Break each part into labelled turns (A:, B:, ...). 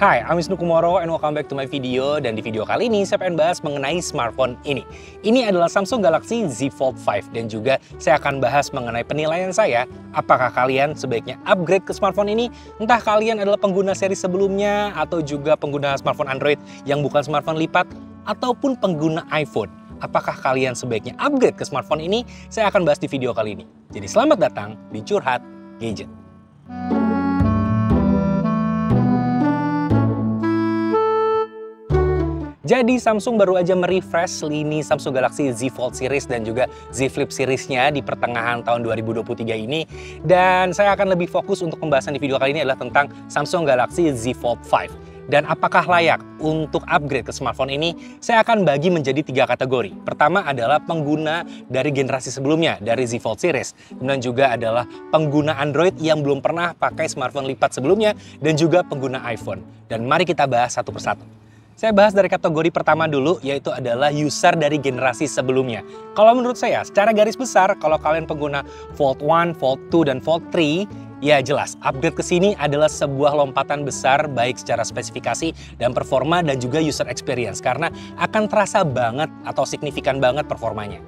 A: Hai, I'm Wisnu Kumoro and welcome back to my video. Dan di video kali ini saya pengen bahas mengenai smartphone ini. Ini adalah Samsung Galaxy Z Fold 5 dan juga saya akan bahas mengenai penilaian saya. Apakah kalian sebaiknya upgrade ke smartphone ini? Entah kalian adalah pengguna seri sebelumnya atau juga pengguna smartphone Android yang bukan smartphone lipat ataupun pengguna iPhone. Apakah kalian sebaiknya upgrade ke smartphone ini? Saya akan bahas di video kali ini. Jadi selamat datang di Curhat Gadget. Jadi Samsung baru aja merefresh lini Samsung Galaxy Z Fold series dan juga Z Flip seriesnya di pertengahan tahun 2023 ini. Dan saya akan lebih fokus untuk pembahasan di video kali ini adalah tentang Samsung Galaxy Z Fold 5. Dan apakah layak untuk upgrade ke smartphone ini? Saya akan bagi menjadi 3 kategori. Pertama adalah pengguna dari generasi sebelumnya, dari Z Fold series. Kemudian juga adalah pengguna Android yang belum pernah pakai smartphone lipat sebelumnya, dan juga pengguna iPhone. Dan mari kita bahas satu persatu. Saya bahas dari kategori pertama dulu, yaitu adalah user dari generasi sebelumnya. Kalau menurut saya, secara garis besar, kalau kalian pengguna Fold 1, Fold 2, dan Fold 3, ya jelas, upgrade ke sini adalah sebuah lompatan besar, baik secara spesifikasi dan performa dan juga user experience, karena akan terasa banget atau signifikan banget performanya.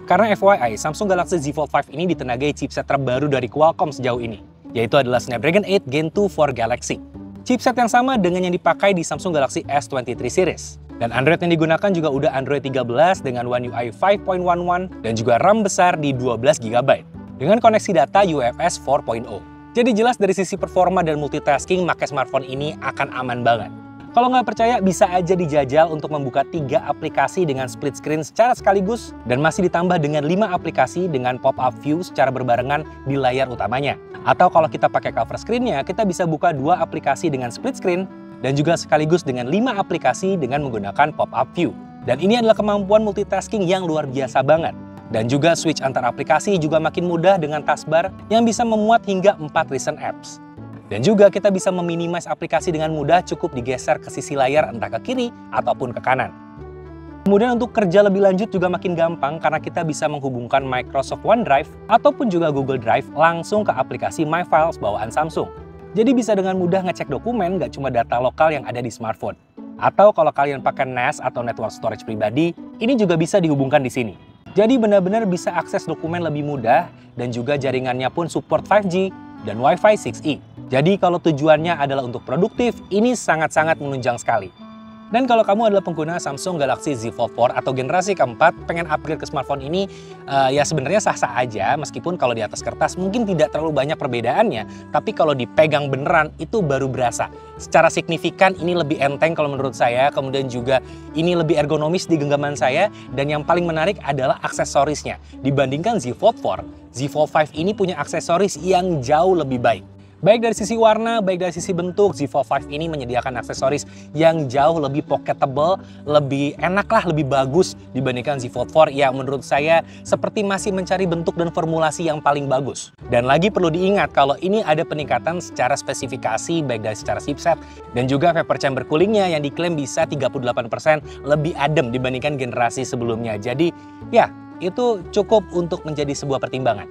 A: Karena FYI, Samsung Galaxy Z Fold 5 ini ditenagai chipset terbaru dari Qualcomm sejauh ini, yaitu adalah Snapdragon 8 Gen 2 for Galaxy. Chipset yang sama dengan yang dipakai di Samsung Galaxy S23 series. Dan Android yang digunakan juga udah Android 13 dengan One UI 5.11 dan juga RAM besar di 12 GB. Dengan koneksi data UFS 4.0. Jadi jelas dari sisi performa dan multitasking, pakai smartphone ini akan aman banget. Kalau nggak percaya, bisa aja dijajal untuk membuka 3 aplikasi dengan split screen secara sekaligus dan masih ditambah dengan 5 aplikasi dengan pop-up view secara berbarengan di layar utamanya. Atau kalau kita pakai cover screen-nya, kita bisa buka 2 aplikasi dengan split screen dan juga sekaligus dengan 5 aplikasi dengan menggunakan pop-up view. Dan ini adalah kemampuan multitasking yang luar biasa banget. Dan juga switch antar aplikasi juga makin mudah dengan taskbar yang bisa memuat hingga 4 recent apps. Dan juga kita bisa meminimize aplikasi dengan mudah, cukup digeser ke sisi layar entah ke kiri ataupun ke kanan. Kemudian untuk kerja lebih lanjut juga makin gampang karena kita bisa menghubungkan Microsoft OneDrive ataupun juga Google Drive langsung ke aplikasi My Files bawaan Samsung. Jadi bisa dengan mudah ngecek dokumen, nggak cuma data lokal yang ada di smartphone. Atau kalau kalian pakai NAS atau network storage pribadi, ini juga bisa dihubungkan di sini. Jadi benar-benar bisa akses dokumen lebih mudah dan juga jaringannya pun support 5G dan Wi-Fi 6E. Jadi kalau tujuannya adalah untuk produktif, ini sangat-sangat menunjang sekali. Dan kalau kamu adalah pengguna Samsung Galaxy Z Fold 4 atau generasi keempat, pengen upgrade ke smartphone ini, ya sebenarnya sah-sah aja, meskipun kalau di atas kertas mungkin tidak terlalu banyak perbedaannya, tapi kalau dipegang beneran itu baru berasa. Secara signifikan ini lebih enteng kalau menurut saya, kemudian juga ini lebih ergonomis di genggaman saya, dan yang paling menarik adalah aksesorisnya. Dibandingkan Z Fold 4, Z Fold 5 ini punya aksesoris yang jauh lebih baik. Baik dari sisi warna, baik dari sisi bentuk, Z Fold 5 ini menyediakan aksesoris yang jauh lebih pocketable, lebih enak lah, lebih bagus dibandingkan Z Fold 4 yang menurut saya seperti masih mencari bentuk dan formulasi yang paling bagus. Dan lagi perlu diingat kalau ini ada peningkatan secara spesifikasi baik dari secara chipset dan juga vapor chamber coolingnya yang diklaim bisa 38% lebih adem dibandingkan generasi sebelumnya. Jadi ya, itu cukup untuk menjadi sebuah pertimbangan.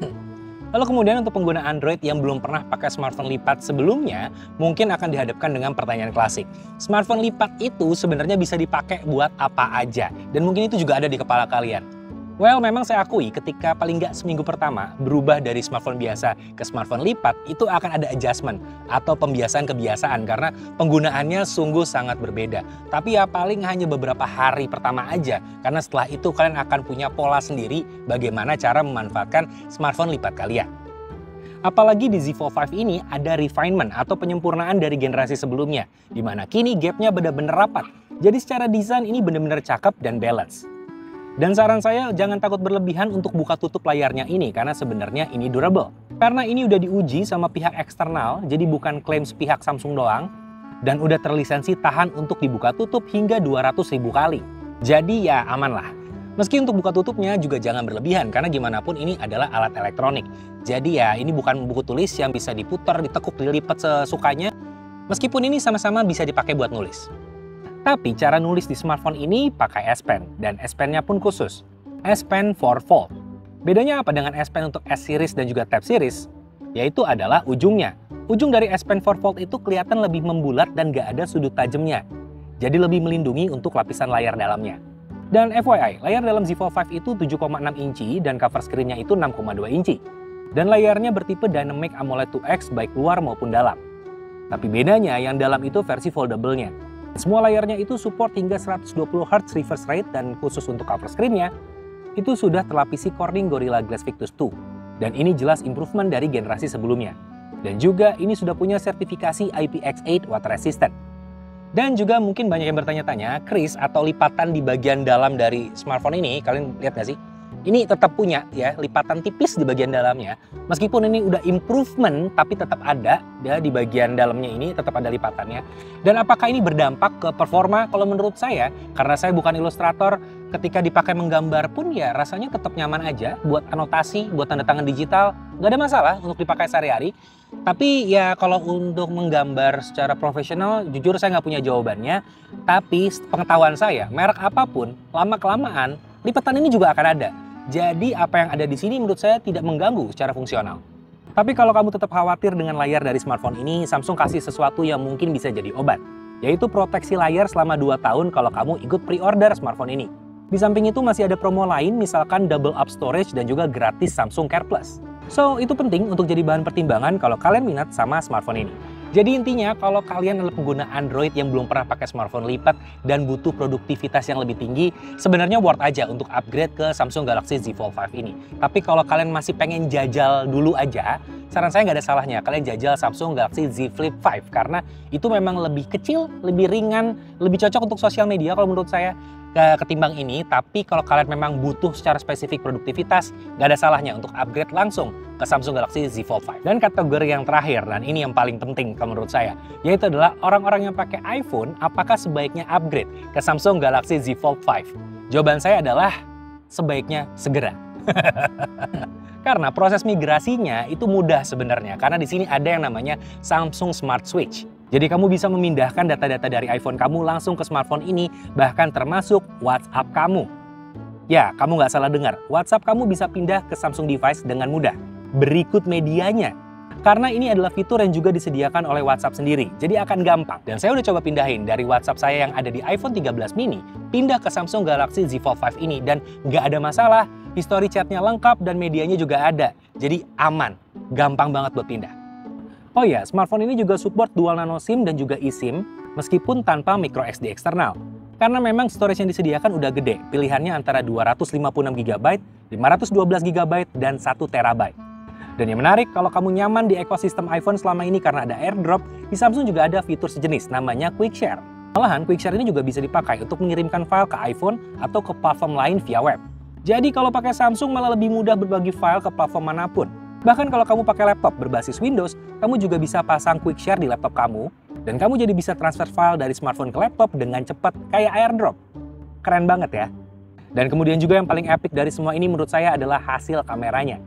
A: Lalu kemudian untuk pengguna Android yang belum pernah pakai smartphone lipat sebelumnya, mungkin akan dihadapkan dengan pertanyaan klasik. Smartphone lipat itu sebenarnya bisa dipakai buat apa aja? Dan mungkin itu juga ada di kepala kalian. Well, memang saya akui ketika paling nggak seminggu pertama berubah dari smartphone biasa ke smartphone lipat, itu akan ada adjustment atau pembiasaan kebiasaan karena penggunaannya sungguh sangat berbeda. Tapi ya paling hanya beberapa hari pertama aja, karena setelah itu kalian akan punya pola sendiri bagaimana cara memanfaatkan smartphone lipat kalian. Apalagi di Z Fold 5 ini ada refinement atau penyempurnaan dari generasi sebelumnya, di mana kini gapnya benar-benar rapat. Jadi secara desain ini benar-benar cakep dan balance. Dan saran saya jangan takut berlebihan untuk buka tutup layarnya ini karena sebenarnya ini durable. Karena ini udah diuji sama pihak eksternal, jadi bukan klaim sepihak Samsung doang, dan udah terlisensi tahan untuk dibuka tutup hingga 200.000 kali. Jadi ya aman lah. Meski untuk buka tutupnya juga jangan berlebihan karena gimana pun ini adalah alat elektronik. Jadi ya ini bukan buku tulis yang bisa diputar, ditekuk, dilipat sesukanya. Meskipun ini sama-sama bisa dipakai buat nulis. Tapi cara nulis di smartphone ini pakai S Pen, dan S Pen-nya pun khusus. S Pen for Fold. Bedanya apa dengan S Pen untuk S series dan juga Tab series? Yaitu adalah ujungnya. Ujung dari S Pen 4 Fold itu kelihatan lebih membulat dan gak ada sudut tajamnya. Jadi lebih melindungi untuk lapisan layar dalamnya. Dan FYI, layar dalam Z Fold 5 itu 7,6 inci dan cover screen-nya itu 6,2 inci. Dan layarnya bertipe Dynamic AMOLED 2X baik luar maupun dalam. Tapi bedanya yang dalam itu versi foldable-nya. Semua layarnya itu support hingga 120Hz refresh rate dan khusus untuk cover screen-nya itu sudah terlapisi Corning Gorilla Glass Victus 2. Dan ini jelas improvement dari generasi sebelumnya. Dan juga ini sudah punya sertifikasi IPX8 water resistant. Dan juga mungkin banyak yang bertanya-tanya, crease atau lipatan di bagian dalam dari smartphone ini, kalian lihat nggak sih? Ini tetap punya ya, lipatan tipis di bagian dalamnya. Meskipun ini udah improvement, tapi tetap ada ya, di bagian dalamnya ini tetap ada lipatannya. Dan apakah ini berdampak ke performa? Kalau menurut saya, karena saya bukan ilustrator, ketika dipakai menggambar pun ya rasanya tetap nyaman aja. Buat anotasi, buat tanda tangan digital, nggak ada masalah untuk dipakai sehari-hari. Tapi ya kalau untuk menggambar secara profesional, jujur saya nggak punya jawabannya. Tapi pengetahuan saya, merek apapun, lama-kelamaan, lipatan ini juga akan ada. Jadi apa yang ada di sini menurut saya tidak mengganggu secara fungsional. Tapi kalau kamu tetap khawatir dengan layar dari smartphone ini, Samsung kasih sesuatu yang mungkin bisa jadi obat. Yaitu proteksi layar selama 2 tahun kalau kamu ikut pre-order smartphone ini. Di samping itu masih ada promo lain, misalkan double up storage dan juga gratis Samsung Care Plus. So, itu penting untuk jadi bahan pertimbangan kalau kalian minat sama smartphone ini. Jadi intinya, kalau kalian adalah pengguna Android yang belum pernah pakai smartphone lipat dan butuh produktivitas yang lebih tinggi, sebenarnya worth aja untuk upgrade ke Samsung Galaxy Z Fold 5 ini. Tapi kalau kalian masih pengen jajal dulu aja, saran saya nggak ada salahnya kalian jajal Samsung Galaxy Z Flip 5 karena itu memang lebih kecil, lebih ringan, lebih cocok untuk sosial media kalau menurut saya ketimbang ini. Tapi kalau kalian memang butuh secara spesifik produktivitas, nggak ada salahnya untuk upgrade langsung ke Samsung Galaxy Z Fold 5. Dan kategori yang terakhir, dan ini yang paling penting kalau menurut saya, yaitu adalah orang-orang yang pakai iPhone, apakah sebaiknya upgrade ke Samsung Galaxy Z Fold 5? Jawaban saya adalah sebaiknya segera. Karena proses migrasinya itu mudah sebenarnya, karena di sini ada yang namanya Samsung Smart Switch. Jadi kamu bisa memindahkan data-data dari iPhone kamu langsung ke smartphone ini, bahkan termasuk WhatsApp kamu. Ya, kamu nggak salah dengar, WhatsApp kamu bisa pindah ke Samsung device dengan mudah. Berikut medianya. Karena ini adalah fitur yang juga disediakan oleh WhatsApp sendiri, jadi akan gampang. Dan saya udah coba pindahin dari WhatsApp saya yang ada di iPhone 13 mini, pindah ke Samsung Galaxy Z Fold 5 ini, dan nggak ada masalah. History chatnya lengkap dan medianya juga ada, jadi aman, gampang banget buat pindah. Oh ya, smartphone ini juga support dual nano SIM dan juga eSIM, meskipun tanpa micro SD eksternal. Karena memang storage yang disediakan udah gede, pilihannya antara 256GB, 512GB, dan 1TB. Dan yang menarik, kalau kamu nyaman di ekosistem iPhone selama ini karena ada AirDrop, di Samsung juga ada fitur sejenis namanya Quick Share. Malahan, Quick Share ini juga bisa dipakai untuk mengirimkan file ke iPhone atau ke platform lain via web. Jadi kalau pakai Samsung malah lebih mudah berbagi file ke platform manapun. Bahkan kalau kamu pakai laptop berbasis Windows, kamu juga bisa pasang Quick Share di laptop kamu, dan kamu jadi bisa transfer file dari smartphone ke laptop dengan cepat kayak AirDrop. Keren banget ya. Dan kemudian juga yang paling epic dari semua ini menurut saya adalah hasil kameranya.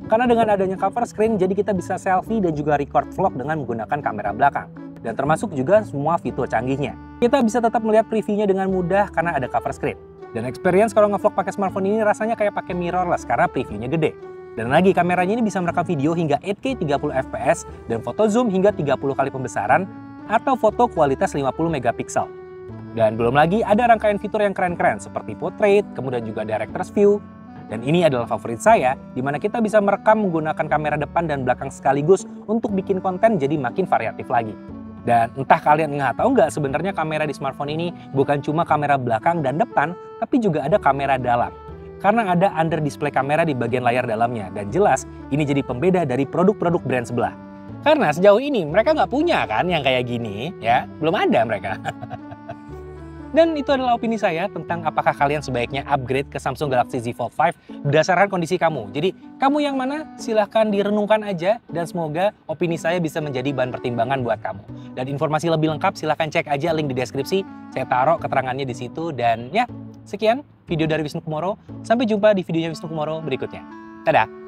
A: Karena dengan adanya cover screen, jadi kita bisa selfie dan juga record vlog dengan menggunakan kamera belakang. Dan termasuk juga semua fitur canggihnya. Kita bisa tetap melihat previewnya dengan mudah karena ada cover screen. Dan experience kalau ngevlog pakai smartphone ini rasanya kayak pakai mirrorless karena previewnya gede. Dan lagi kameranya ini bisa merekam video hingga 8K 30fps dan foto zoom hingga 30 kali pembesaran atau foto kualitas 50 megapiksel. Dan belum lagi ada rangkaian fitur yang keren-keren seperti portrait, kemudian juga director's view. Dan ini adalah favorit saya, di mana kita bisa merekam menggunakan kamera depan dan belakang sekaligus untuk bikin konten jadi makin variatif lagi. Dan entah kalian tahu nggak sebenarnya kamera di smartphone ini bukan cuma kamera belakang dan depan, tapi juga ada kamera dalam. Karena ada under display kamera di bagian layar dalamnya, dan jelas ini jadi pembeda dari produk-produk brand sebelah. Karena sejauh ini mereka nggak punya kan yang kayak gini, ya belum ada mereka. Dan itu adalah opini saya tentang apakah kalian sebaiknya upgrade ke Samsung Galaxy Z Fold 5 berdasarkan kondisi kamu. Jadi kamu yang mana? Silahkan direnungkan aja, dan semoga opini saya bisa menjadi bahan pertimbangan buat kamu. Dan informasi lebih lengkap silahkan cek aja link di deskripsi, saya taruh keterangannya di situ. Dan ya, sekian video dari Wisnu Kumoro, sampai jumpa di videonya Wisnu Kumoro berikutnya. Dadah!